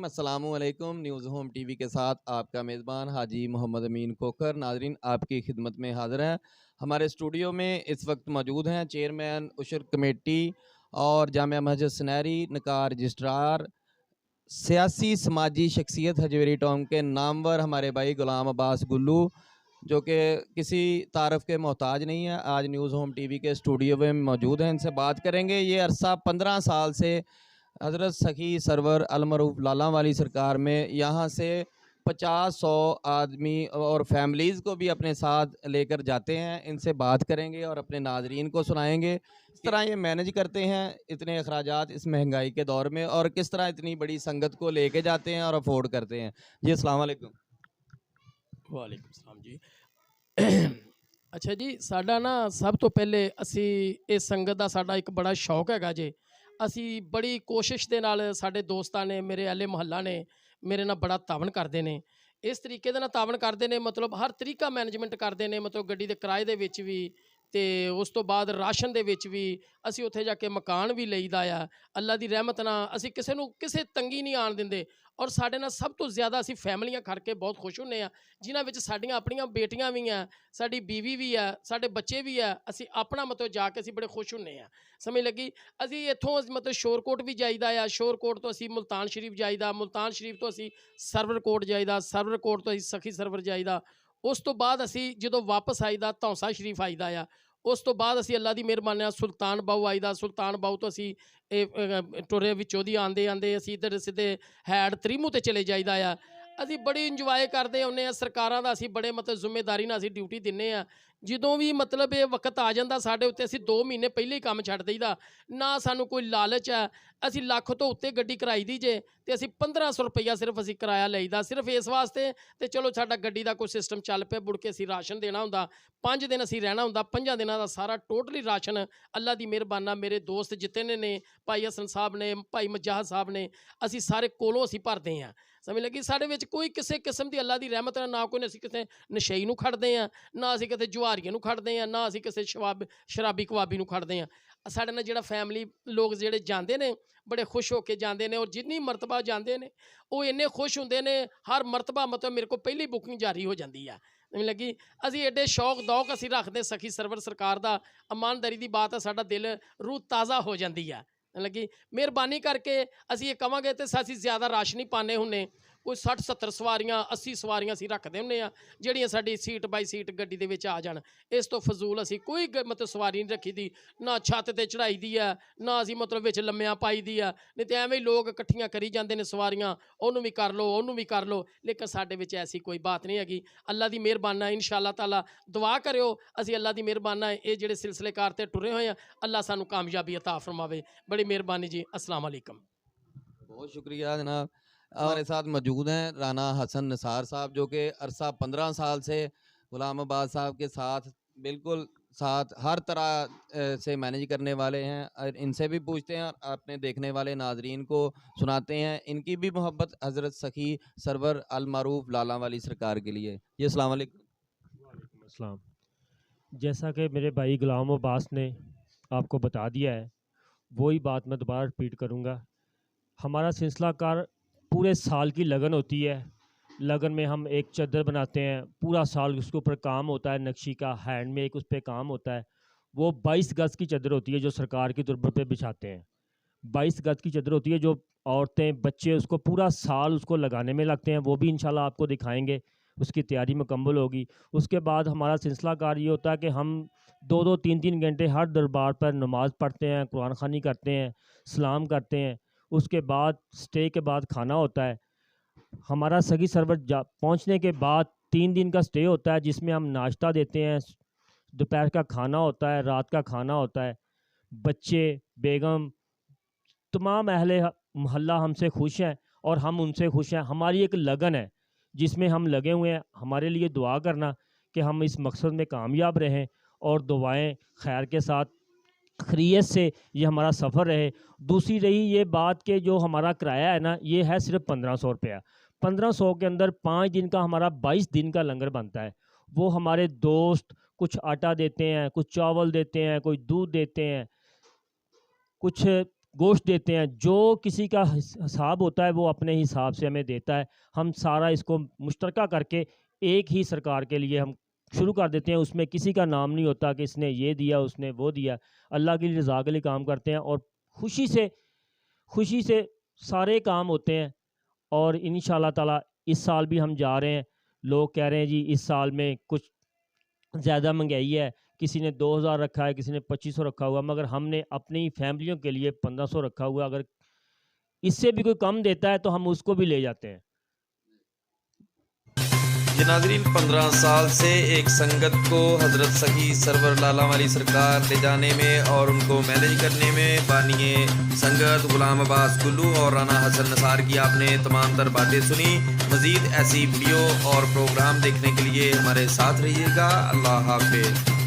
अस्सलाम वालेकुम। News home TV के साथ आपका मेज़बान हाजी मोहम्मद अमीन कोकर नाजरीन आपकी खिदमत में हाज़िर है। हमारे स्टूडियो में इस वक्त मौजूद हैं चेयरमैन उशर कमेटी और जामिया मस्जिद सनैरी निकाह रजिस्ट्रार सियासी समाजी शख्सियत हजवेरी टाउन के नामवर हमारे भाई गुलाम अब्बास गुल्लू, जो कि किसी तारफ़ के मोहताज नहीं है। आज न्यूज़ होम टीवी के स्टूडियो में मौजूद हैं, इनसे बात करेंगे। ये अरसा 15 साल से हज़रत सखी सरवर अलमरूफ लाला वाली सरकार में यहाँ से 50-100 आदमी और फैमिलीज़ को भी अपने साथ लेकर जाते हैं। इनसे बात करेंगे और अपने नाजरीन को सुनाएंगे किस तरह ये मैनेज करते हैं इतने अखराजात इस महंगाई के दौर में, और किस तरह इतनी बड़ी संगत को लेके जाते हैं और अफोर्ड करते हैं। जी अस्सलाम वालेकुम। वालेकुम सलाम जी। अच्छा जी, साडा ना सब तो पहले असी इस संगत का साडा एक बड़ा शौक हैगा जे। असी बड़ी कोशिश दे नाल साडे दोस्तां ने, मेरे अहले मुहल्ला ने मेरे नाल बड़ा तावन करते हैं। इस तरीके दे नाल तावन करते हैं, मतलब हर तरीका मैनेजमेंट करते हैं, मतलब गड्डी दे किराए दे विच भी ते उस तो बाद राशन दे विच भी। असी उत्थे जाके मकान भी लईदा आ। अल्लाह दी रहमत नाल असी किसे नूं किसे तंगी नहीं आण दिंदे। और साडे नाल सब तो ज़्यादा असी फैमिलियां खड़ के बहुत खुश हुन्ने आ, जिन्हां विच साडियां अपणियां बेटियां भी हैं, साडी बीवी भी है, साडे बच्चे भी है। असी अपना मतलब जाके असी बड़े खुश हुन्ने आ। समझ लगी। असी इत्थों मतलब शोरकोट भी जाईदा आ, शोरकोट तो असी मुल्तान शरीफ जाईदा, मुल्तान शरीफ तो असी सरवरकोट जाईदा, सरवरकोट तो असी सखी सरवर जाईदा। उस तो बाद असी जदों वापस आईदा धौंसा शरीफ आईदा आ। उस तो बाद असी अल्लाह दी मेहरबानी नाल सुल्तान बाहू आईदा, सुल्तान बाहू तो असी टुरे विचों दी आंदे आंदे असी इधर सीधे हैड त्रीमू ते चले जाईदा आ। असी बड़ी इंजॉय करते होंने आ। सरकारां दा असी बड़े मतलब जिम्मेदारी नाल असी ड्यूटी दिन्ने आ। जदों भी मतलब ये वक्त आ जांदा साडे उत्ते असी 2 महीने पहले ही काम छड्ड दईदा। ना सानू कोई लालच है। असी लख तो उत्ते गड्डी कराई दी जे ते असी 1500 रुपया सिर्फ असी किराया लईदा, सिर्फ इस वास्ते ते चलो साडा गड्डी दा कोई सिस्टम चल पे। मुड़ के असी राशन देना हुंदा, 5 दिन असी रहना हुंदा, 5 दिनां दा सारा टोटली राशन अल्लाह दी मेहरबानी नाल मेरे दोस्त जितने ने, भाई हसन साहब ने, भाई मजाहद साहब ने, असी सारे कोलों असी भरदे हैं। समझ लगी। साडे विच कोई किसी किस्म दी अल्लाह दी रहमत नाल ना कोई असी किसी नशेई नूं खड़दे हैं, ना असी किसी जुआरिये नूं खड़दे हैं, ना असी किसी शराबी कबाबी नूं खड़दे हैं। साडे नाल जिहड़ा फैमिली लोग जिहड़े जांदे ने बड़े खुश होके जांदे ने, और जिन्नी मरतबा जांदे ने वो इन्ने खुश हुंदे ने। हर मरतबा मतलब मेरे को पहली बुकिंग जारी हो जाती है। समझ लगी। असी एडे शौक दौक असी रखते सखी सरवर सरकार दा। ईमानदारी दी बात है, साडा दिल रूह ताज़ा हो जाती है। लगी। मेहरबानी करके असी ये कहांगे तो असी ज़्यादा रश नहीं पाने हुन्ने। कोई 60-70 सवारियां 80 सवारियां असी रखते हुन्ने आ, जिहड़ियां साडी सीट बाई सीट गड्डी दे विच आ जाण। इस तो फजूल असी कोई मतलब सवारी नहीं रखी दी, ना छत ते चढ़ाई दी है, ना असी मतलब विच लम्मियां पाई दी है। नहीं तो एवें ही लोग इकट्ठियां करी जांदे ने सवारियां, ओनू भी कर लो ओनू भी कर लो। लेकिन साडे विच ऐसी कोई बात नहीं हैगी। अल्लाह दी मेहरबानी नाल इंशाअल्लाह ताला दुआ करियो। असी अल्लाह दी मेहरबानी नाल ये जिहड़े सिलसिलेकार ते टुरे होए हैं, अल्लाह सानू कामयाबी अता फरमावे। बड़ी मेहरबानी जी। अस्सलाम वालेकुम। बहुत शुक्रिया जनाब। हमारे साथ मौजूद हैं राना हसन निसार साहब, जो कि अरसा 15 साल से गुलाम अब्बास साहब के साथ बिल्कुल साथ हर तरह से मैनेज करने वाले हैं। और इनसे भी पूछते हैं और अपने देखने वाले नाजरीन को सुनाते हैं इनकी भी मोहब्बत हज़रत सखी सरवर अल मारूफ लाला वाली सरकार के लिए। जी अस्सलाम वालेकुम। वालेकुम अस्सलाम। जैसा कि मेरे भाई गुलाम अब्बास ने आपको बता दिया है, वही बात मैं दोबारा रिपीट करूँगा। हमारा सिलसिला कार पूरे साल की लगन होती है। लगन में हम एक चादर बनाते हैं, पूरा साल उसके ऊपर काम होता है, नक्शी का हैंड में एक उस पर काम होता है। वो 22 गज़ की चादर होती है जो सरकार की तुरबत पे बिछाते हैं। 22 गज़ की चादर होती है जो औरतें बच्चे उसको पूरा साल उसको लगाने में लगते हैं। वो भी इंशाल्लाह आपको दिखाएंगे, उसकी तैयारी मुकम्मल होगी। उसके बाद हमारा सिलसिला कार ये होता है कि हम 2-2 3-3 घंटे हर दरबार पर नमाज़ पढ़ते हैं, कुरान ख़वानी करते हैं, सलाम करते हैं। उसके बाद स्टे के बाद खाना होता है। हमारा सगी सरवर पहुँचने के बाद 3 दिन का स्टे होता है, जिसमें हम नाश्ता देते हैं, दोपहर का खाना होता है, रात का खाना होता है। बच्चे, बेगम, तमाम अहले मोहल्ला हमसे खुश हैं और हम उनसे खुश हैं। हमारी एक लगन है जिसमें हम लगे हुए हैं। हमारे लिए दुआ करना कि हम इस मकसद में कामयाब रहें, और दुआएं खैर के साथ खैरियत से ये हमारा सफ़र रहे। दूसरी रही ये बात कि जो हमारा किराया है ना, ये है सिर्फ 1500 रुपया। 1500 के अंदर 5 दिन का हमारा 22 दिन का लंगर बनता है। वो हमारे दोस्त कुछ आटा देते हैं, कुछ चावल देते हैं, कोई दूध देते हैं, कुछ گوشت دیتے ہیں، جو کسی کا حساب ہوتا ہے وہ اپنے حساب سے ہمیں دیتا ہے. ہم سارا اس کو مشترکہ کر کے ایک ہی سرکار کے لیے ہم شروع کر دیتے ہیں. اس میں کسی کا نام نہیں ہوتا کہ اس نے یہ دیا اس نے وہ دیا. اللہ کی رضا کے لیے کام کرتے ہیں اور خوشی سے سارے کام ہوتے ہیں. اور انشاءاللہ تعالیٰ اس سال بھی ہم جا رہے ہیں. لوگ کہہ رہے ہیں جی اس سال میں کچھ زیادہ مہنگائی ہے، کسی نے 2000 رکھا ہے، کسی نے 2500 رکھا ہوا، مگر ہم نے اپنی فیملیوں کے لیے 1500 رکھا ہوا. اگر اس سے بھی کوئی کم دیتا ہے تو ہم اس کو بھی لے جاتے ہیں. یہ ناظرین 15 سال سے ایک سنگت کو حضرت سخی سرور لالا والی سرکار لے جانے میں اور ان کو مینیج کرنے میں بانی سنگت غلام عباس گلو اور رانا حسن نثار کی آپ نے تمام تر باتیں سنی. مزید ایسی ویڈیو اور پروگرام دیکھنے کے لیے ہمارے ساتھ رہیے گا. اللہ حافظ.